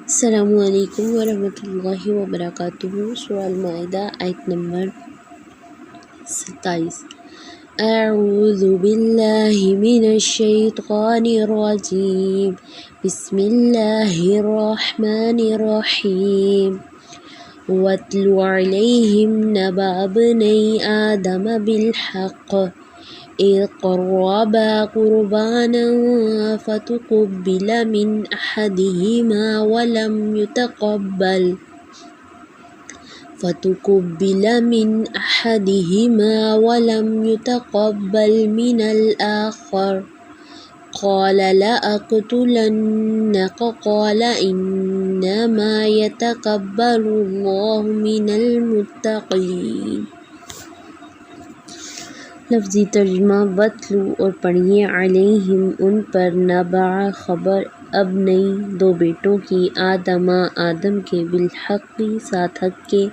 السلام علیکم ورحمۃ اللہ وبرکاتہ۔ سورہ المائدہ آیت نمبر 27۔ اعوذ باللہ من الشیطان الرجیم، بسم اللہ الرحمن الرحیم۔ وَاتْلُ عَلَيْهِمْ نَبَأَ ابْنَيْ آدَمَ بِالْحَقِّ إِذْ قَرَّبَا قُرْبَانًا فَتُقُبِّلَ مِنْ أَحَدِهِمَا وَلَمْ يُتَقَبَّلْ مِنَ الْآخَرِ قَالَ لَأَقْتُلَنَّكَ قَالَ إِنَّمَا يَتَقَبَّلُ اللَّهُ مِنَ الْمُتَّقِينَ۔ لفظی ترجمہ۔ وَاتْلُو اور پڑھیے، علیہم ان پر، نبأ خبر، ابنئی دو بیٹوں کی، آدم کے، بالحق ساتھ حق کے،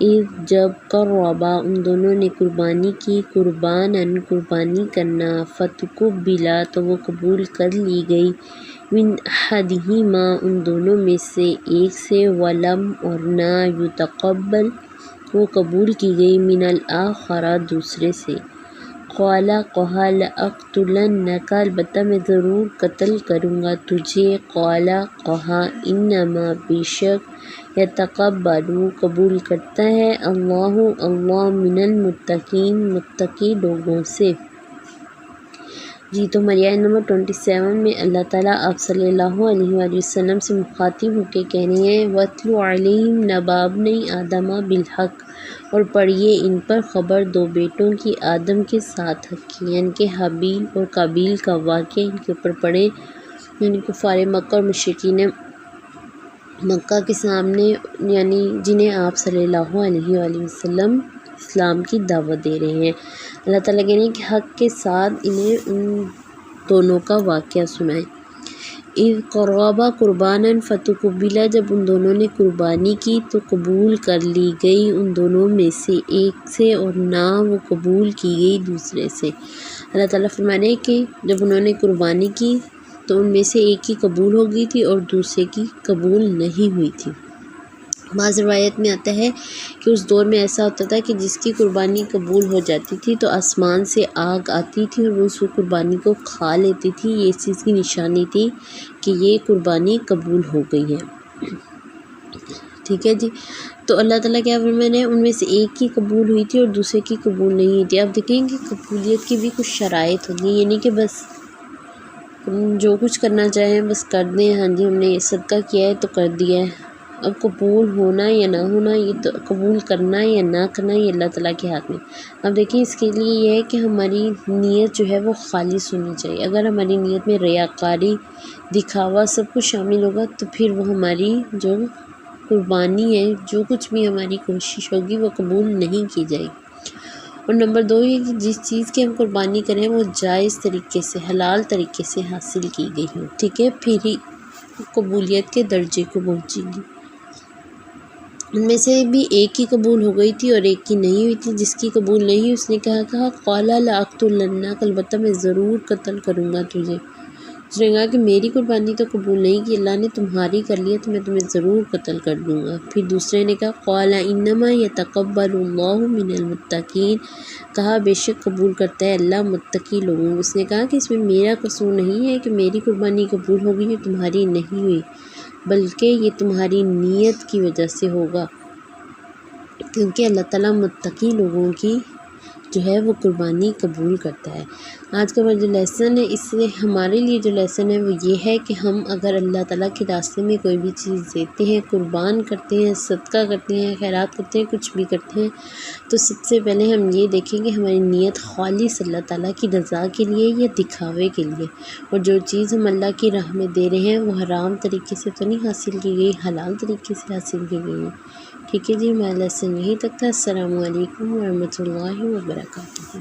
اذ جب، قربا ان دونوں نے قربانی کی، قرباناً قربانی کرنا، فتقبلا تو وہ قبول کر لی گئی، من احدہما ان دونوں میں سے ایک سے، ولم اور نہ، یتقبل وہ قبول کی گئی، من الآخر دوسرے سے۔ قال کہا، لأقتلنک البتہ میں ضرور قتل کروں گا تجھے، قال کہا، انما بے شک، یتقبل قبول کرتا ہے، اللہ من المتقین متقی لوگوں سے۔ جی تو ہماری آیت نمبر 27 میں اللہ تعالیٰ آپ صلی اللہ علیہ وآلہ وسلم سے مخاطب ہو کے کہہ رہے ہیں، وَاتْلُ عَلَيْهِمْ نَبَأَ ابْنَيْ آدَمَ بِالْحَقِّ اور پڑھیے ان پر خبر دو بیٹوں کی آدم کے ساتھ حق کی، یعنی کہ حابیل اور قابیل کا واقعہ ان کے اوپر پڑھیں، یعنی کفار مکہ اور مشرکین مکہ کے سامنے، یعنی جنہیں آپ صلی اللہ علیہ وآلہ وسلم اسلام کی دعوت دے رہے ہیں۔ اللہ تعالیٰ کہہ رہے ہیں کہ حق کے ساتھ انہیں ان دونوں کا واقعہ سنائیں۔ اذ قربا قرباناً فتقبلا جب ان دونوں نے قربانی کی تو قبول کر لی گئی ان دونوں میں سے ایک سے، اور نہ وہ قبول کی گئی دوسرے سے۔ اللہ تعالیٰ فرما رہے ہیں کہ جب انہوں نے قربانی کی تو ان میں سے ایک کی قبول ہو گئی تھی اور دوسرے کی قبول نہیں ہوئی تھی۔ بعض روایت میں آتا ہے کہ اس دور میں ایسا ہوتا تھا کہ جس کی قربانی قبول ہو جاتی تھی تو آسمان سے آگ آتی تھی اور وہ اس قربانی کو کھا لیتی تھی، یہ اس چیز کی نشانی تھی کہ یہ قربانی قبول ہو گئی ہے۔ ٹھیک ہے جی، تو اللہ تعالیٰ کیا فرما رہے ہیں، ان میں سے ایک کی قبول ہوئی تھی اور دوسرے کی قبول نہیں ہوئی تھی۔ آپ دیکھیں کہ قبولیت کی بھی کچھ شرائط ہوتی ہیں، یعنی کہ بس جو کچھ کرنا چاہیں بس کر دیں، ہاں جی ہم نے یہ صدقہ کیا ہے تو کر دیا ہے، اب قبول ہونا یا نہ ہونا، یہ تو قبول کرنا یا نہ کرنا یہ اللہ تعالیٰ کے ہاتھ میں۔ اب دیکھیں اس کے لیے یہ ہے کہ ہماری نیت جو ہے وہ خالص ہونی چاہیے۔ اگر ہماری نیت میں ریاکاری، دکھاوا سب کچھ شامل ہوگا تو پھر وہ ہماری جو قربانی ہے، جو کچھ بھی ہماری کوشش ہوگی وہ قبول نہیں کی جائے گی۔ اور نمبر 2 یہ کہ جس چیز کی ہم قربانی کریں وہ جائز طریقے سے، حلال طریقے سے حاصل کی گئی ہو، ٹھیک ہے، پھر ہی قبولیت کے درجے کو پہنچے گی۔ ان میں سے بھی ایک کی قبول ہو گئی تھی اور ایک کی نہیں ہوئی تھی۔ جس کی قبول نہیں ہوئی اس نے کہا قال لأقتلنک البتہ میں ضرور قتل کروں گا تجھے۔ اس نے کہا کہ میری قربانی تو قبول نہیں کی، اللہ نے تمہاری کر لیا تو میں تمہیں ضرور قتل کر دوں گا۔ پھر دوسرے نے کہا قال انما یتقبل اللہ من المتقین، کہا بے شک قبول کرتا ہے اللہ متقی لوگوں۔ اس نے کہا کہ اس میں میرا قصور نہیں ہے کہ میری قربانی قبول ہو گئی اور تمہاری نہیں ہوئی، بلکہ یہ تمہاری نیت کی وجہ سے ہوگا، کیونکہ اللہ تعالیٰ متقی لوگوں کی جو ہے وہ قربانی قبول کرتا ہے۔ آج کا جو لیسن ہے، اس سے ہمارے لیے جو لیسن ہے وہ یہ ہے کہ ہم اگر اللہ تعالیٰ کے راستے میں کوئی بھی چیز دیتے ہیں، قربان کرتے ہیں، صدقہ کرتے ہیں، خیرات کرتے ہیں، کچھ بھی کرتے ہیں، تو سب سے پہلے ہم یہ دیکھیں کہ ہماری نیت خالص اللہ تعالیٰ کی رضا کے لیے یا دکھاوے کے لیے، اور جو چیز ہم اللہ کی راہ میں دے رہے ہیں وہ حرام طریقے سے تو نہیں حاصل کی گئی، حلال طریقے سے حاصل کی گئی ہے۔ ٹھیک ہے جی، ہمارا لیسن یہیں تک تھا۔ السلام علیکم ورحمۃ اللہ وبرکاتہ۔